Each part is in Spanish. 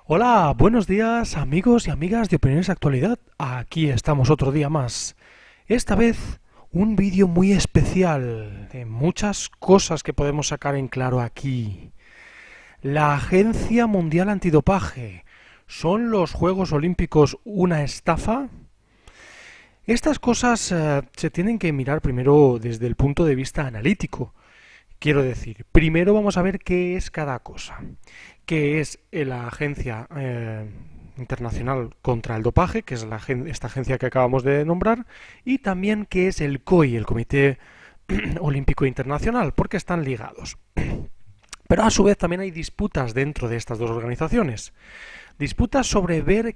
Hola, buenos días amigos y amigas de Opiniones Actualidad. Aquí estamos otro día más. Esta vez un vídeo muy especial de muchas cosas que podemos sacar en claro aquí. La Agencia Mundial Antidopaje. ¿Son los Juegos Olímpicos una estafa? Estas cosas se tienen que mirar primero desde el punto de vista analítico. Quiero decir, primero vamos a ver qué es cada cosa. ¿Qué es la Agencia Internacional contra el Dopaje, que es esta agencia que acabamos de nombrar, y también qué es el COI, el Comité Olímpico Internacional, porque están ligados. Pero a su vez también hay disputas dentro de estas dos organizaciones. Disputas sobre ver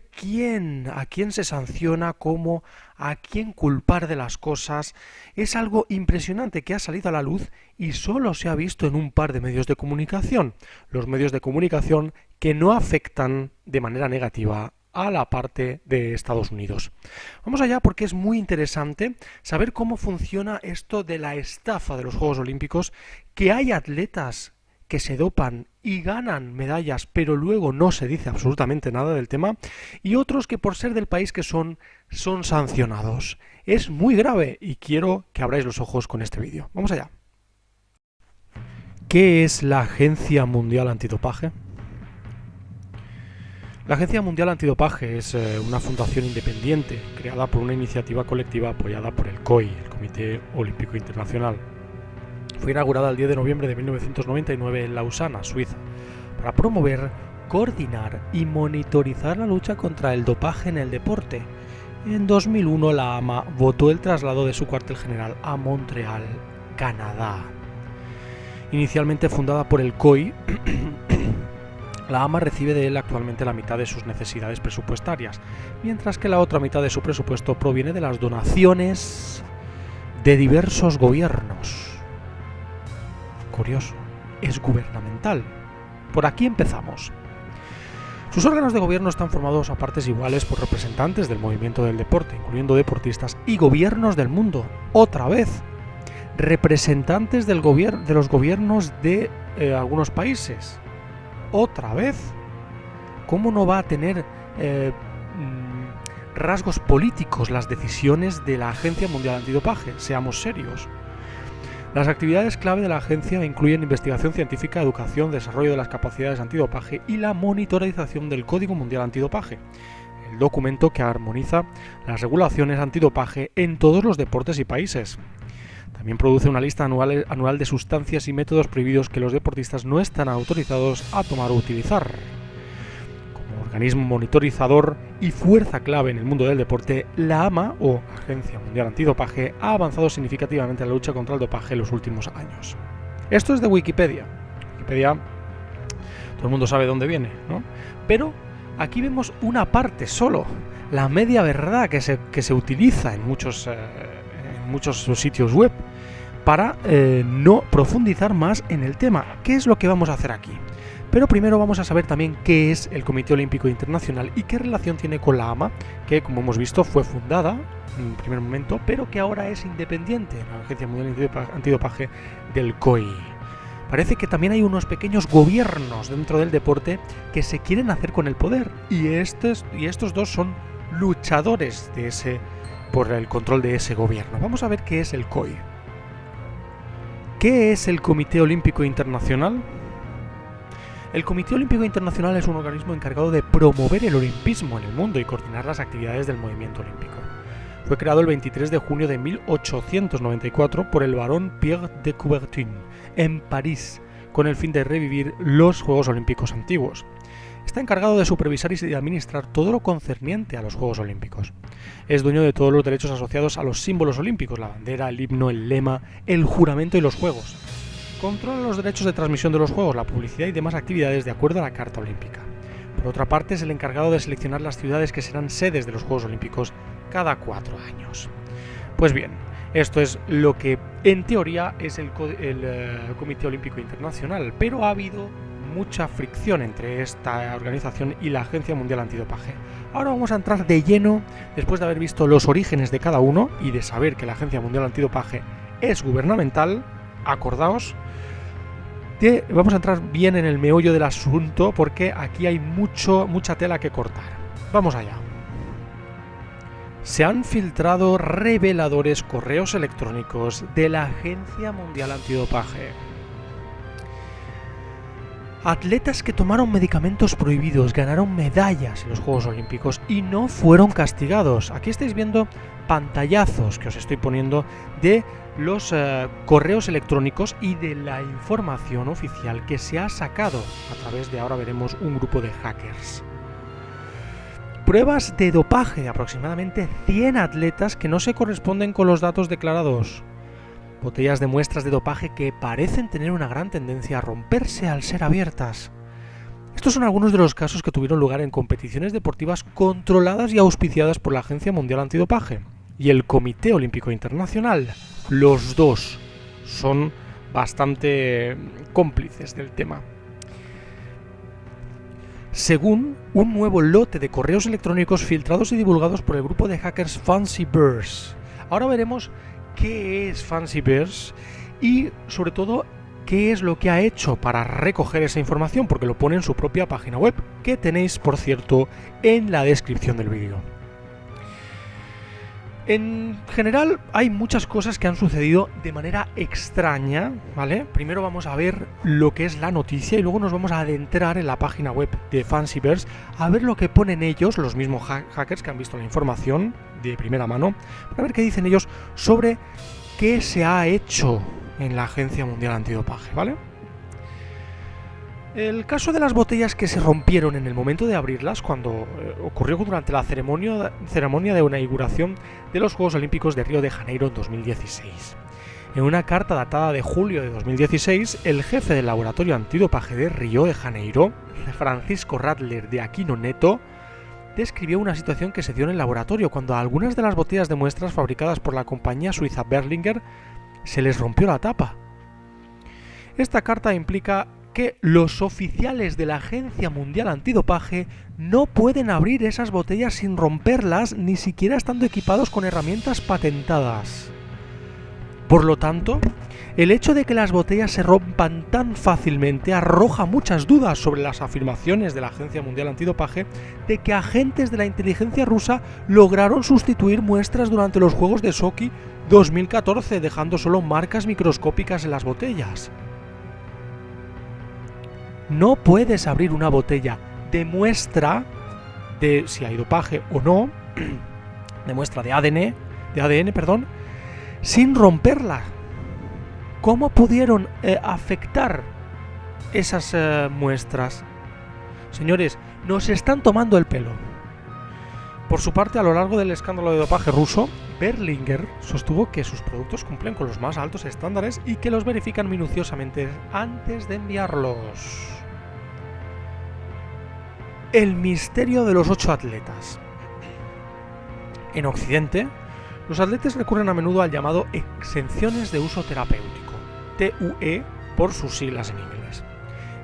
a quién se sanciona, cómo, a quién culpar de las cosas. Es algo impresionante que ha salido a la luz y solo se ha visto en un par de medios de comunicación. Los medios de comunicación que no afectan de manera negativa a la parte de Estados Unidos. Vamos allá porque es muy interesante saber cómo funciona esto de la estafa de los Juegos Olímpicos, que hay atletas que se dopan y ganan medallas, pero luego no se dice absolutamente nada del tema, y otros que por ser del país que son sancionados. Es muy grave y quiero que abráis los ojos con este vídeo. Vamos allá. ¿Qué es la Agencia Mundial Antidopaje? La Agencia Mundial Antidopaje es una fundación independiente creada por una iniciativa colectiva apoyada por el COI, el Comité Olímpico Internacional. Fue inaugurada el 10 de noviembre de 1999 en Lausana, Suiza, para promover, coordinar y monitorizar la lucha contra el dopaje en el deporte. En 2001 la AMA votó el traslado de su cuartel general a Montreal, Canadá. Inicialmente fundada por el COI, la AMA recibe de él actualmente la mitad de sus necesidades presupuestarias, mientras que la otra mitad de su presupuesto proviene de las donaciones de diversos gobiernos. Curioso, es gubernamental. Por aquí empezamos. Sus órganos de gobierno están formados a partes iguales por representantes del movimiento del deporte, incluyendo deportistas y gobiernos del mundo. Otra vez, representantes de los gobiernos de algunos países. Otra vez, ¿cómo no va a tener rasgos políticos las decisiones de la Agencia Mundial Antidopaje? Seamos serios. Las actividades clave de la agencia incluyen investigación científica, educación, desarrollo de las capacidades antidopaje y la monitorización del Código Mundial Antidopaje, el documento que armoniza las regulaciones antidopaje en todos los deportes y países. También produce una lista anual de sustancias y métodos prohibidos que los deportistas no están autorizados a tomar o utilizar. Como organismo monitorizador y fuerza clave en el mundo del deporte, la AMA, o Agencia Mundial Antidopaje, ha avanzado significativamente en la lucha contra el dopaje en los últimos años. Esto es de Wikipedia. Wikipedia, todo el mundo sabe dónde viene, ¿no? Pero aquí vemos una parte solo, la media verdad que se utiliza en muchos sitios web para no profundizar más en el tema. ¿Qué es lo que vamos a hacer aquí? Pero primero vamos a saber también qué es el Comité Olímpico Internacional y qué relación tiene con la AMA, que como hemos visto fue fundada en un primer momento, pero que ahora es independiente, la Agencia Mundial Antidopaje del COI. Parece que también hay unos pequeños gobiernos dentro del deporte que se quieren hacer con el poder, y estos dos son luchadores por el control de ese gobierno. Vamos a ver qué es el COI. ¿Qué es el Comité Olímpico Internacional? El Comité Olímpico Internacional es un organismo encargado de promover el olimpismo en el mundo y coordinar las actividades del movimiento olímpico. Fue creado el 23 de junio de 1894 por el barón Pierre de Coubertin en París, con el fin de revivir los Juegos Olímpicos antiguos. Está encargado de supervisar y administrar todo lo concerniente a los Juegos Olímpicos. Es dueño de todos los derechos asociados a los símbolos olímpicos, la bandera, el himno, el lema, el juramento y los Juegos. Controla los derechos de transmisión de los Juegos, la publicidad y demás actividades de acuerdo a la Carta Olímpica. Por otra parte, es el encargado de seleccionar las ciudades que serán sedes de los Juegos Olímpicos cada 4 años. Pues bien, esto es lo que en teoría es el Comité Olímpico Internacional, pero ha habido mucha fricción entre esta organización y la Agencia Mundial Antidopaje. Ahora vamos a entrar de lleno, después de haber visto los orígenes de cada uno y de saber que la Agencia Mundial Antidopaje es gubernamental. Acordaos, Vamos a entrar bien en el meollo del asunto porque aquí hay mucha tela que cortar. Vamos allá. Se han filtrado reveladores correos electrónicos de la Agencia Mundial Antidopaje. Atletas que tomaron medicamentos prohibidos ganaron medallas en los Juegos Olímpicos y no fueron castigados. Aquí estáis viendo pantallazos que os estoy poniendo de los correos electrónicos y de la información oficial que se ha sacado a través de, ahora veremos, un grupo de hackers. Pruebas de dopaje de aproximadamente 100 atletas que no se corresponden con los datos declarados. Botellas de muestras de dopaje que parecen tener una gran tendencia a romperse al ser abiertas. Estos son algunos de los casos que tuvieron lugar en competiciones deportivas controladas y auspiciadas por la Agencia Mundial Antidopaje y el Comité Olímpico Internacional. Los dos son bastante cómplices del tema. Según un nuevo lote de correos electrónicos filtrados y divulgados por el grupo de hackers Fancy Bears. Ahora veremos qué es Fancy Bears y, sobre todo, qué es lo que ha hecho para recoger esa información, porque lo pone en su propia página web, que tenéis, por cierto, en la descripción del vídeo. En general, hay muchas cosas que han sucedido de manera extraña, ¿vale? Primero vamos a ver lo que es la noticia y luego nos vamos a adentrar en la página web de Fancy Bears a ver lo que ponen ellos, los mismos hackers que han visto la información de primera mano, para ver qué dicen ellos sobre qué se ha hecho en la Agencia Mundial Antidopaje, ¿vale? El caso de las botellas que se rompieron en el momento de abrirlas, cuando ocurrió durante la ceremonia de inauguración de los Juegos Olímpicos de Río de Janeiro en 2016. En una carta datada de julio de 2016, el jefe del laboratorio antidopaje de Río de Janeiro, Francisco Radler de Aquino Neto, describió una situación que se dio en el laboratorio cuando a algunas de las botellas de muestras fabricadas por la compañía suiza Berlinger se les rompió la tapa. Esta carta implica que los oficiales de la Agencia Mundial Antidopaje no pueden abrir esas botellas sin romperlas, ni siquiera estando equipados con herramientas patentadas. Por lo tanto, el hecho de que las botellas se rompan tan fácilmente arroja muchas dudas sobre las afirmaciones de la Agencia Mundial Antidopaje de que agentes de la inteligencia rusa lograron sustituir muestras durante los Juegos de Sochi 2014, dejando solo marcas microscópicas en las botellas. No puedes abrir una botella de muestra de si hay dopaje o no, de muestra de ADN, sin romperla. ¿Cómo pudieron afectar esas muestras? Señores, nos están tomando el pelo. Por su parte, a lo largo del escándalo de dopaje ruso, Berlinger sostuvo que sus productos cumplen con los más altos estándares y que los verifican minuciosamente antes de enviarlos. El misterio de los 8 atletas. En Occidente, los atletas recurren a menudo al llamado exenciones de uso terapéutico, TUE por sus siglas en inglés.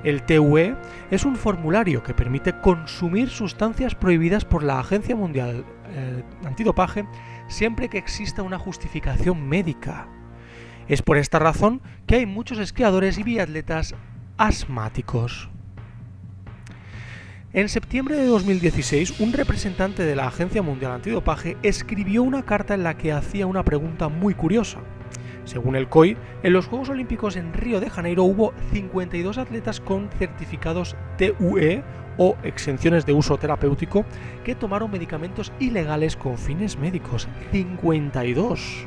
El TUE es un formulario que permite consumir sustancias prohibidas por la Agencia Mundial Antidopaje siempre que exista una justificación médica. Es por esta razón que hay muchos esquiadores y biatletas asmáticos. En septiembre de 2016, un representante de la Agencia Mundial Antidopaje escribió una carta en la que hacía una pregunta muy curiosa. Según el COI, en los Juegos Olímpicos en Río de Janeiro hubo 52 atletas con certificados TUE o exenciones de uso terapéutico que tomaron medicamentos ilegales con fines médicos. 52.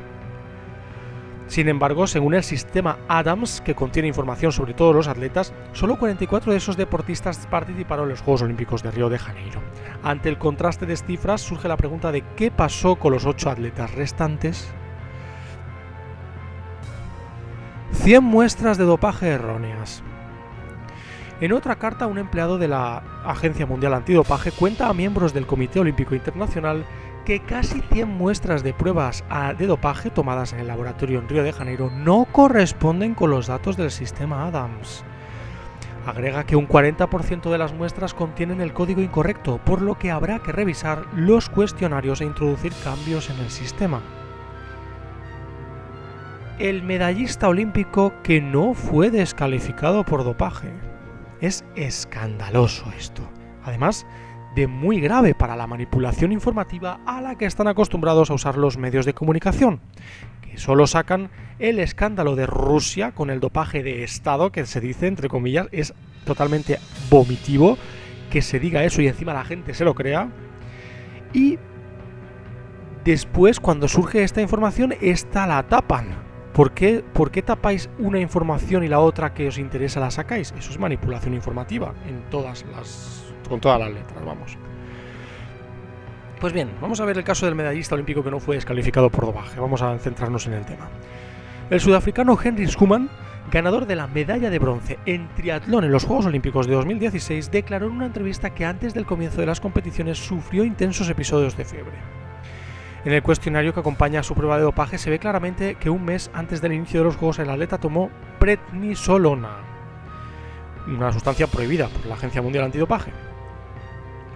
Sin embargo, según el sistema ADAMS, que contiene información sobre todos los atletas, solo 44 de esos deportistas participaron en los Juegos Olímpicos de Río de Janeiro. Ante el contraste de cifras, surge la pregunta de qué pasó con los 8 atletas restantes. 100 muestras de dopaje erróneas. En otra carta, un empleado de la Agencia Mundial Antidopaje cuenta a miembros del Comité Olímpico Internacional que casi 100 muestras de pruebas de dopaje tomadas en el laboratorio en Río de Janeiro no corresponden con los datos del sistema ADAMS. Agrega que un 40% de las muestras contienen el código incorrecto, por lo que habrá que revisar los cuestionarios e introducir cambios en el sistema. el medallista olímpico que no fue descalificado por dopaje. Es escandaloso esto. Además de muy grave para la manipulación informativa a la que están acostumbrados a usar los medios de comunicación, que solo sacan el escándalo de Rusia con el dopaje de Estado, que se dice, entre comillas, es totalmente vomitivo que se diga eso y encima la gente se lo crea. Y después, cuando surge esta información, esta la tapan. ¿Por qué tapáis una información y la otra que os interesa la sacáis? Eso es manipulación informativa con todas las letras, vamos. Pues bien, vamos a ver el caso del medallista olímpico que no fue descalificado por dopaje. Vamos a centrarnos en el tema. El sudafricano Henry Schoeman, ganador de la medalla de bronce en triatlón en los Juegos Olímpicos de 2016, declaró en una entrevista que antes del comienzo de las competiciones sufrió intensos episodios de fiebre. En el cuestionario que acompaña a su prueba de dopaje se ve claramente que un mes antes del inicio de los Juegos el atleta tomó prednisolona, una sustancia prohibida por la Agencia Mundial Antidopaje.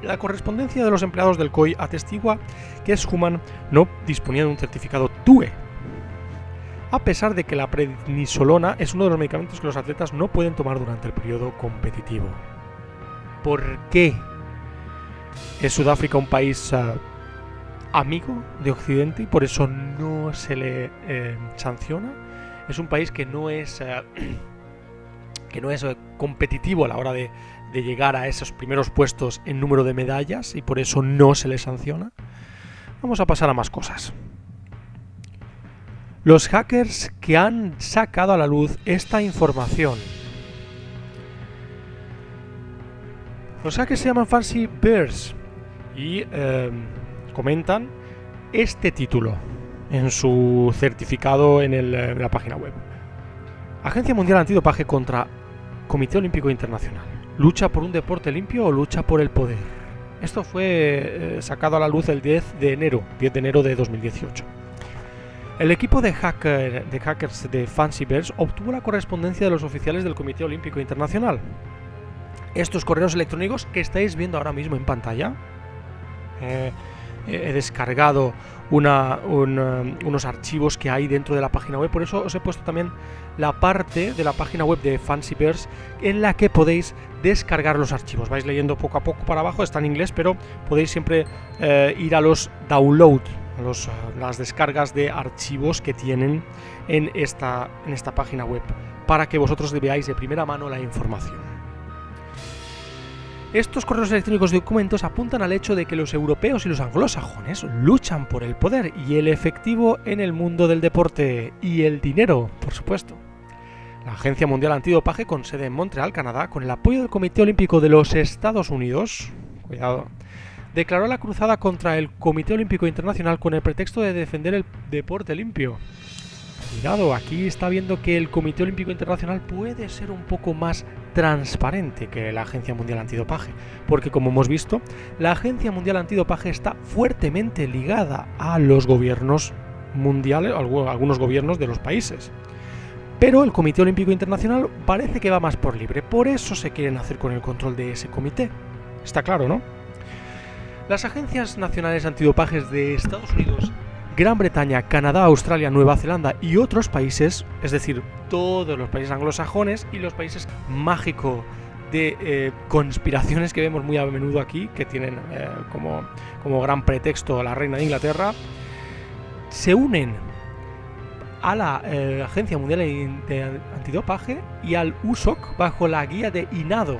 La correspondencia de los empleados del COI atestigua que Schoeman no disponía de un certificado TUE, a pesar de que la prednisolona es uno de los medicamentos que los atletas no pueden tomar durante el periodo competitivo. ¿Por qué? ¿Es Sudáfrica un país amigo de Occidente y por eso no se le sanciona? ¿Es un país que no es competitivo a la hora de llegar a esos primeros puestos en número de medallas y por eso no se le sanciona? Vamos a pasar a más cosas. Los hackers que han sacado a la luz esta información. Los hackers se llaman Fancy Bears y comentan este título en su certificado en la página web. Agencia Mundial Antidopaje contra Comité Olímpico Internacional. ¿Lucha por un deporte limpio o lucha por el poder? Esto fue sacado a la luz el 10 de enero de 2018. El equipo de hackers de Fancy Bears obtuvo la correspondencia de los oficiales del Comité Olímpico Internacional. Estos correos electrónicos que estáis viendo ahora mismo en pantalla, he descargado unos archivos que hay dentro de la página web, por eso os he puesto también la parte de la página web de Fancy Bears en la que podéis descargar los archivos. Vais leyendo poco a poco para abajo, está en inglés, pero podéis siempre ir a los download, las descargas de archivos que tienen en esta página web, para que vosotros veáis de primera mano la información. Estos correos electrónicos de documentos apuntan al hecho de que los europeos y los anglosajones luchan por el poder y el efectivo en el mundo del deporte y el dinero, por supuesto. La Agencia Mundial Antidopaje, con sede en Montreal, Canadá, con el apoyo del Comité Olímpico de los Estados Unidos, cuidado, declaró la cruzada contra el Comité Olímpico Internacional con el pretexto de defender el deporte limpio. Cuidado, aquí está viendo que el Comité Olímpico Internacional puede ser un poco más transparente que la Agencia Mundial Antidopaje, porque como hemos visto, la Agencia Mundial Antidopaje está fuertemente ligada a los gobiernos mundiales, algunos gobiernos de los países. Pero el Comité Olímpico Internacional parece que va más por libre, por eso se quieren hacer con el control de ese comité. Está claro, ¿no? Las agencias nacionales antidopajes de Estados Unidos, Gran Bretaña, Canadá, Australia, Nueva Zelanda y otros países, es decir, todos los países anglosajones y los países mágicos de conspiraciones que vemos muy a menudo aquí, que tienen como gran pretexto a la reina de Inglaterra, se unen a la Agencia Mundial Antidopaje y al USOC bajo la guía de INADO.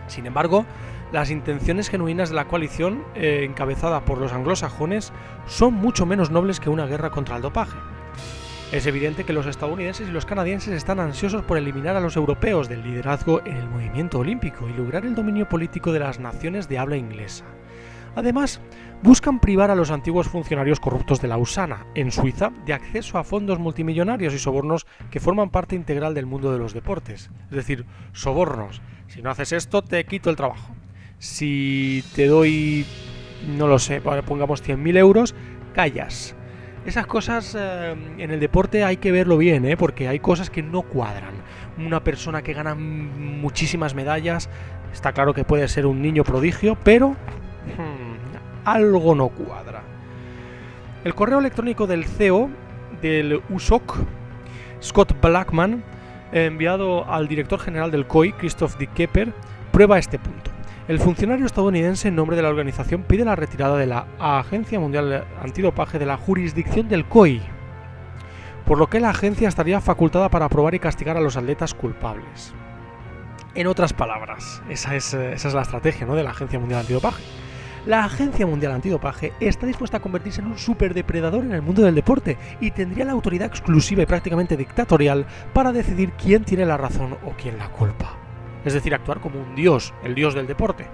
Sin embargo, las intenciones genuinas de la coalición encabezada por los anglosajones son mucho menos nobles que una guerra contra el dopaje. Es evidente que los estadounidenses y los canadienses están ansiosos por eliminar a los europeos del liderazgo en el movimiento olímpico y lograr el dominio político de las naciones de habla inglesa. Además, buscan privar a los antiguos funcionarios corruptos de la USANA, en Suiza, de acceso a fondos multimillonarios y sobornos que forman parte integral del mundo de los deportes. Es decir, sobornos. Si no haces esto, te quito el trabajo. Si te doy, no lo sé, pongamos 100.000 euros, callas. Esas cosas en el deporte hay que verlo bien, porque hay cosas que no cuadran. Una persona que gana muchísimas medallas, está claro que puede ser un niño prodigio, pero algo no cuadra. El correo electrónico del CEO del USOC, Scott Blackman, enviado al director general del COI, Christoph de Kepper, prueba este punto. El funcionario estadounidense en nombre de la organización pide la retirada de la Agencia Mundial Antidopaje de la jurisdicción del COI, por lo que la agencia estaría facultada para aprobar y castigar a los atletas culpables. En otras palabras, esa es la estrategia, ¿no?, de la Agencia Mundial Antidopaje. La Agencia Mundial Antidopaje está dispuesta a convertirse en un superdepredador en el mundo del deporte y tendría la autoridad exclusiva y prácticamente dictatorial para decidir quién tiene la razón o quién la culpa. Es decir, actuar como un dios, el dios del deporte.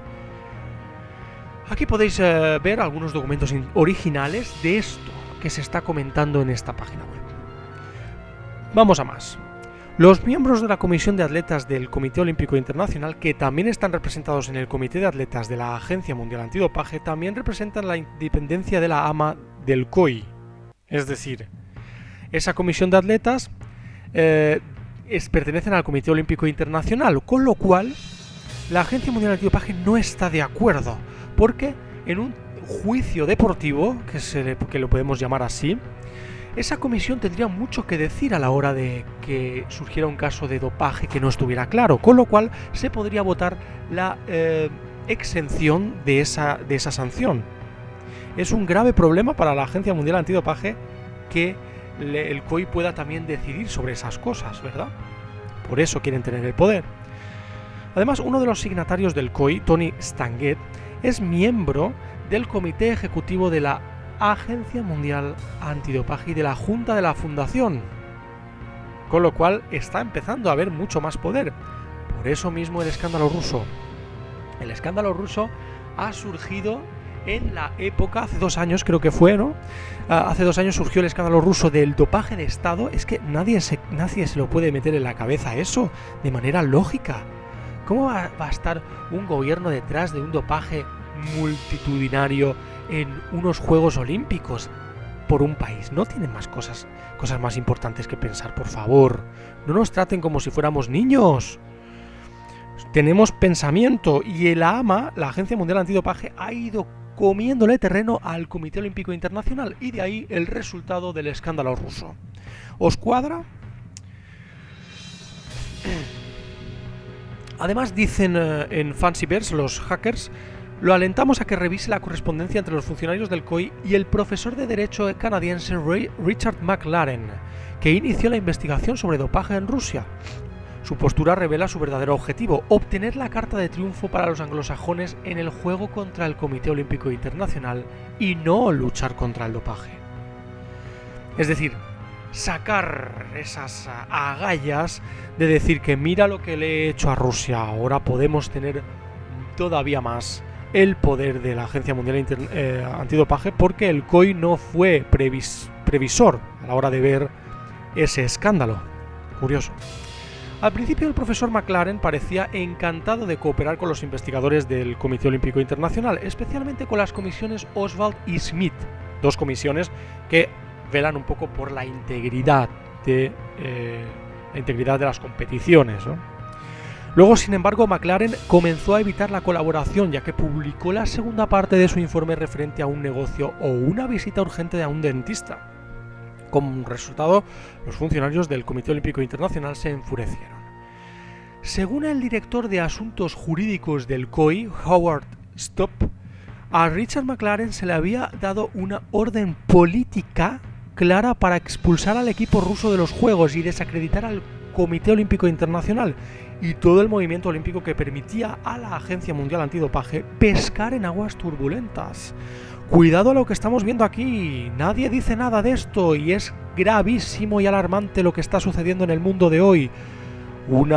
Aquí podéis ver algunos documentos originales de esto que se está comentando en esta página web. Vamos a más. Los miembros de la Comisión de Atletas del Comité Olímpico Internacional, que también están representados en el Comité de Atletas de la Agencia Mundial Antidopaje, también representan la independencia de la AMA del COI. Es decir, esa Comisión de Atletas pertenecen al Comité Olímpico Internacional, con lo cual la Agencia Mundial Antidopaje no está de acuerdo, porque en un juicio deportivo, que lo podemos llamar así, esa comisión tendría mucho que decir a la hora de que surgiera un caso de dopaje que no estuviera claro, con lo cual se podría votar la exención de esa sanción. Es un grave problema para la Agencia Mundial Antidopaje que el COI pueda también decidir sobre esas cosas, ¿verdad? Por eso quieren tener el poder. Además, uno de los signatarios del COI, Tony Stanguet, es miembro del Comité Ejecutivo de la Agencia Mundial Antidopaje y de la Junta de la Fundación, con lo cual está empezando a haber mucho más poder. Por eso mismo el escándalo ruso. El escándalo ruso ha surgido en la época, hace 2 años creo que fue, ¿no? Hace 2 años surgió el escándalo ruso del dopaje de Estado. Es que nadie se lo puede meter en la cabeza eso de manera lógica. ¿Cómo va a estar un gobierno detrás de un dopaje multitudinario en unos Juegos Olímpicos por un país? No tienen más cosas más importantes que pensar, por favor. No nos traten como si fuéramos niños. Tenemos pensamiento y el AMA, la Agencia Mundial Antidopaje, ha ido comiéndole terreno al Comité Olímpico Internacional y de ahí el resultado del escándalo ruso. ¿Os cuadra? Además dicen en Fancyverse los hackers: lo alentamos a que revise la correspondencia entre los funcionarios del COI y el profesor de Derecho canadiense Richard McLaren, que inició la investigación sobre dopaje en Rusia. Su postura revela su verdadero objetivo: obtener la carta de triunfo para los anglosajones en el juego contra el Comité Olímpico Internacional y no luchar contra el dopaje. Es decir, sacar esas agallas de decir que mira lo que le he hecho a Rusia, ahora podemos tener todavía más el poder de la Agencia Mundial Antidopaje, porque el COI no fue previsor a la hora de ver ese escándalo. Curioso. Al principio el profesor McLaren parecía encantado de cooperar con los investigadores del Comité Olímpico Internacional, especialmente con las comisiones Oswald y Smith, 2 comisiones que velan un poco por la integridad de las competiciones, ¿no? Luego, sin embargo, McLaren comenzó a evitar la colaboración, ya que publicó la segunda parte de su informe referente a un negocio o una visita urgente a un dentista. Como resultado, los funcionarios del Comité Olímpico Internacional se enfurecieron. Según el director de Asuntos Jurídicos del COI, Howard Stopp, a Richard McLaren se le había dado una orden política clara para expulsar al equipo ruso de los Juegos y desacreditar al Comité Olímpico Internacional y todo el movimiento olímpico que permitía a la Agencia Mundial Antidopaje pescar en aguas turbulentas. Cuidado a lo que estamos viendo aquí, nadie dice nada de esto y es gravísimo y alarmante lo que está sucediendo en el mundo de hoy. Un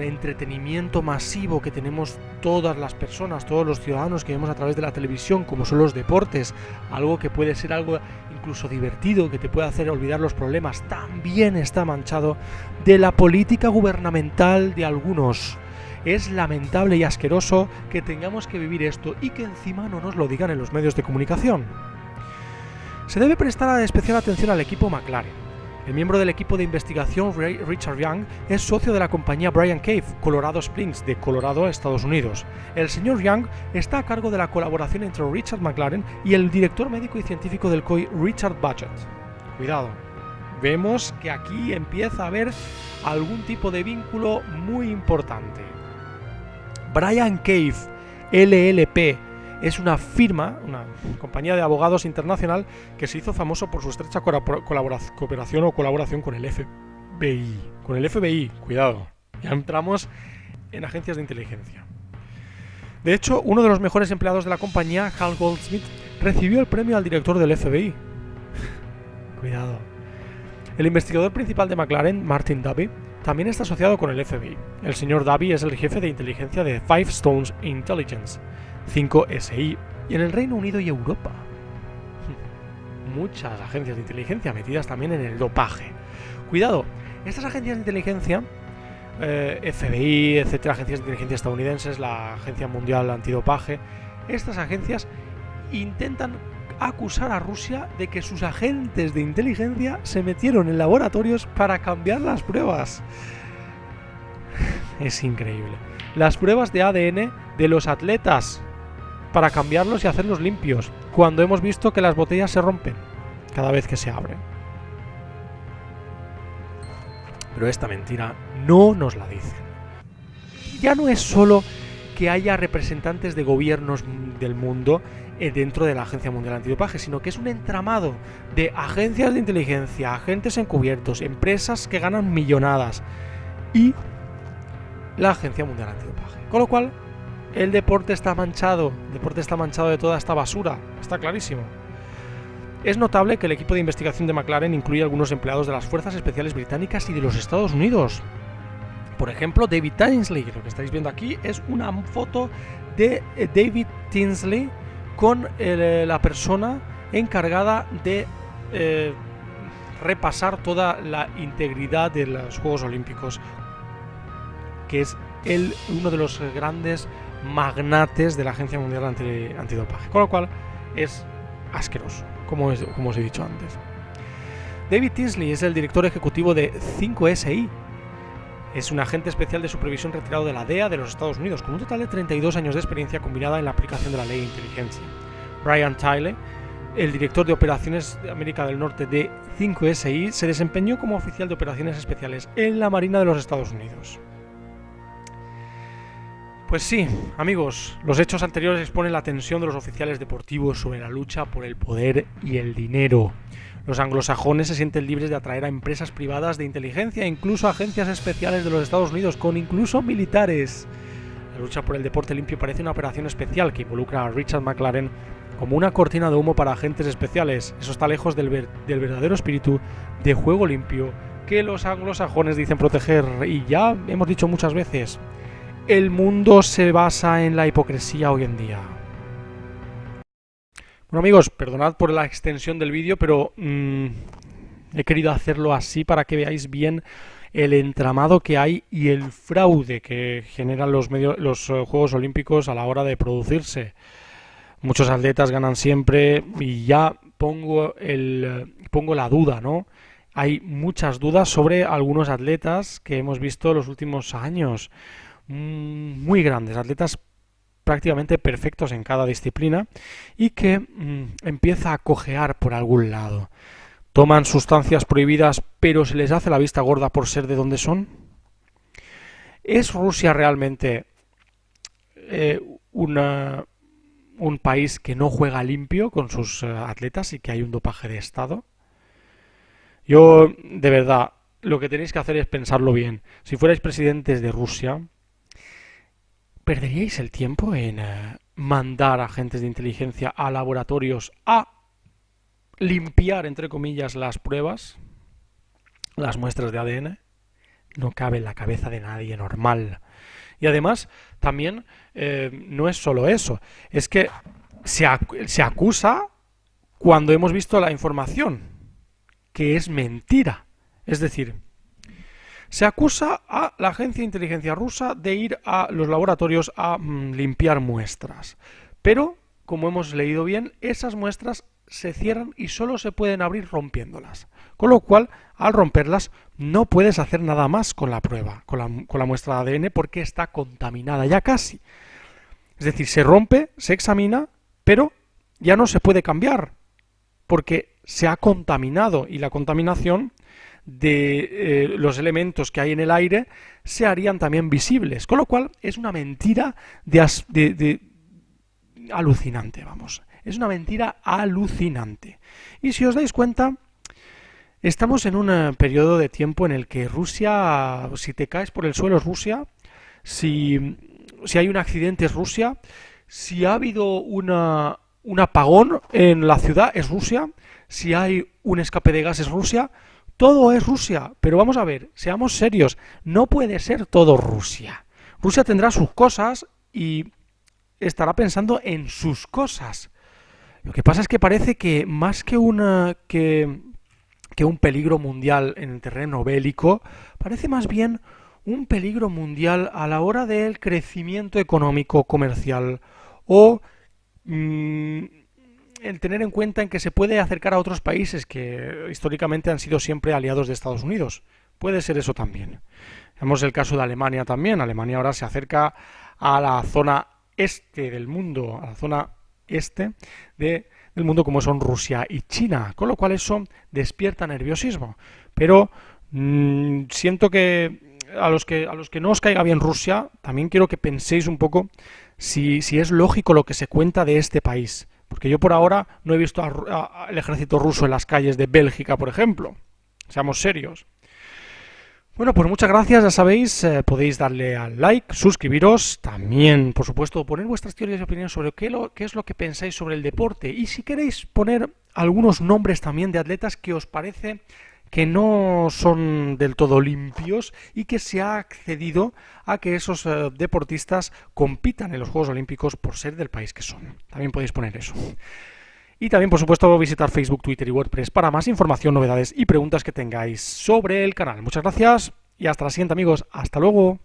entretenimiento masivo que tenemos todas las personas, todos los ciudadanos que vemos a través de la televisión, como son los deportes, algo que puede ser algo incluso divertido, que te puede hacer olvidar los problemas, también está manchado de la política gubernamental de algunos. Es lamentable y asqueroso que tengamos que vivir esto y que encima no nos lo digan en los medios de comunicación. Se debe prestar especial atención al equipo McLaren. El miembro del equipo de investigación Richard Young es socio de la compañía Bryant Cave, Colorado Springs, de Colorado, Estados Unidos. El señor Young está a cargo de la colaboración entre Richard McLaren y el director médico y científico del COI, Richard Budgett. Cuidado, vemos que aquí empieza a haber algún tipo de vínculo muy importante. Bryant Cave LLP es una firma, una compañía de abogados internacional que se hizo famoso por su estrecha colaboración con el FBI. Con el FBI, cuidado, ya entramos en agencias de inteligencia. De hecho, uno de los mejores empleados de la compañía, Hal Goldsmith, recibió el premio al director del FBI. Cuidado. El investigador principal de McLaren, Martin Davi, también está asociado con el FBI. El señor Davi es el jefe de inteligencia de Five Stones Intelligence, 5SI, y en el Reino Unido y Europa. Muchas agencias de inteligencia metidas también en el dopaje. Cuidado, estas agencias de inteligencia, FBI, etcétera, agencias de inteligencia estadounidenses, la Agencia Mundial Antidopaje, estas agencias intentan acusar a Rusia de que sus agentes de inteligencia se metieron en laboratorios para cambiar las pruebas. Es increíble. Las pruebas de ADN de los atletas para cambiarlos y hacerlos limpios, cuando hemos visto que las botellas se rompen cada vez que se abren. Pero esta mentira no nos la dicen. Ya no es solo que haya representantes de gobiernos del mundo dentro de la Agencia Mundial Antidopaje, sino que es un entramado de agencias de inteligencia, agentes encubiertos, empresas que ganan millonadas y la Agencia Mundial Antidopaje. Con lo cual, el deporte está manchado de toda esta basura, está clarísimo. Es notable que el equipo de investigación de McLaren incluye algunos empleados de las Fuerzas Especiales Británicas y de los Estados Unidos. Por ejemplo, David Tinsley, lo que estáis viendo aquí es una foto de David Tinsley con la persona encargada de repasar toda la integridad de los Juegos Olímpicos, que es uno de los grandes magnates de la Agencia Mundial Antidopaje, con lo cual es asqueroso, como os he dicho antes. David Tinsley es el director ejecutivo de 5SI. Es un agente especial de supervisión retirado de la DEA de los Estados Unidos, con un total de 32 años de experiencia combinada en la aplicación de la ley de inteligencia. Brian Tiley, el director de operaciones de América del Norte de 5SI, se desempeñó como oficial de operaciones especiales en la Marina de los Estados Unidos. Pues sí, amigos, los hechos anteriores exponen la tensión de los oficiales deportivos sobre la lucha por el poder y el dinero. Los anglosajones se sienten libres de atraer a empresas privadas de inteligencia e incluso a agencias especiales de los Estados Unidos, con incluso militares. La lucha por el deporte limpio parece una operación especial que involucra a Richard McLaren como una cortina de humo para agentes especiales. Eso está lejos del verdadero espíritu de juego limpio que los anglosajones dicen proteger. Y ya hemos dicho muchas veces, el mundo se basa en la hipocresía hoy en día. Bueno, amigos, perdonad por la extensión del vídeo, pero he querido hacerlo así para que veáis bien el entramado que hay y el fraude que generan los Juegos Olímpicos a la hora de producirse. Muchos atletas ganan siempre y ya pongo la duda, ¿no? Hay muchas dudas sobre algunos atletas que hemos visto en los últimos años. Muy grandes, atletas prácticamente perfectos en cada disciplina y que empieza a cojear por algún lado. Toman sustancias prohibidas, pero se les hace la vista gorda por ser de donde son. ¿Es Rusia realmente un país que no juega limpio con sus atletas y que hay un dopaje de Estado? Yo, de verdad, lo que tenéis que hacer es pensarlo bien. Si fuerais presidentes de Rusia, ¿perderíais el tiempo en mandar agentes de inteligencia a laboratorios a limpiar, entre comillas, las pruebas, las muestras de ADN? No cabe en la cabeza de nadie normal. Y además, también no es solo eso, es que se acusa cuando hemos visto la información, que es mentira. Es decir, se acusa a la agencia de inteligencia rusa de ir a los laboratorios a limpiar muestras. Pero, como hemos leído bien, esas muestras se cierran y solo se pueden abrir rompiéndolas. Con lo cual, al romperlas, no puedes hacer nada más con la prueba, con la muestra de ADN, porque está contaminada ya casi. Es decir, se rompe, se examina, pero ya no se puede cambiar, porque se ha contaminado, y la contaminación de los elementos que hay en el aire se harían también visibles. Con lo cual, es una mentira alucinante, vamos. Es una mentira alucinante. Y si os dais cuenta, estamos en un periodo de tiempo en el que Rusia, si te caes por el suelo es Rusia, si hay un accidente es Rusia, si ha habido un apagón en la ciudad es Rusia, si hay un escape de gas es Rusia, todo es Rusia. Pero vamos a ver, seamos serios, no puede ser todo Rusia. Rusia tendrá sus cosas y estará pensando en sus cosas. Lo que pasa es que parece que más que un peligro mundial en el terreno bélico, parece más bien un peligro mundial a la hora del crecimiento económico comercial o el tener en cuenta en que se puede acercar a otros países que históricamente han sido siempre aliados de Estados Unidos. Puede ser eso también. Vemos el caso de Alemania también. Alemania ahora se acerca a la zona este del mundo, a la zona este del mundo como son Rusia y China, con lo cual eso despierta nerviosismo. Pero siento que a los que no os caiga bien Rusia, también quiero que penséis un poco si es lógico lo que se cuenta de este país. Porque yo por ahora no he visto al ejército ruso en las calles de Bélgica, por ejemplo. Seamos serios. Bueno, pues muchas gracias, ya sabéis, podéis darle al like, suscribiros, también, por supuesto, poner vuestras teorías y opiniones sobre qué es lo que pensáis sobre el deporte, y si queréis poner algunos nombres también de atletas que os parece que no son del todo limpios y que se ha accedido a que esos deportistas compitan en los Juegos Olímpicos por ser del país que son. También podéis poner eso. Y también, por supuesto, visitar Facebook, Twitter y WordPress para más información, novedades y preguntas que tengáis sobre el canal. Muchas gracias y hasta la siguiente, amigos. Hasta luego.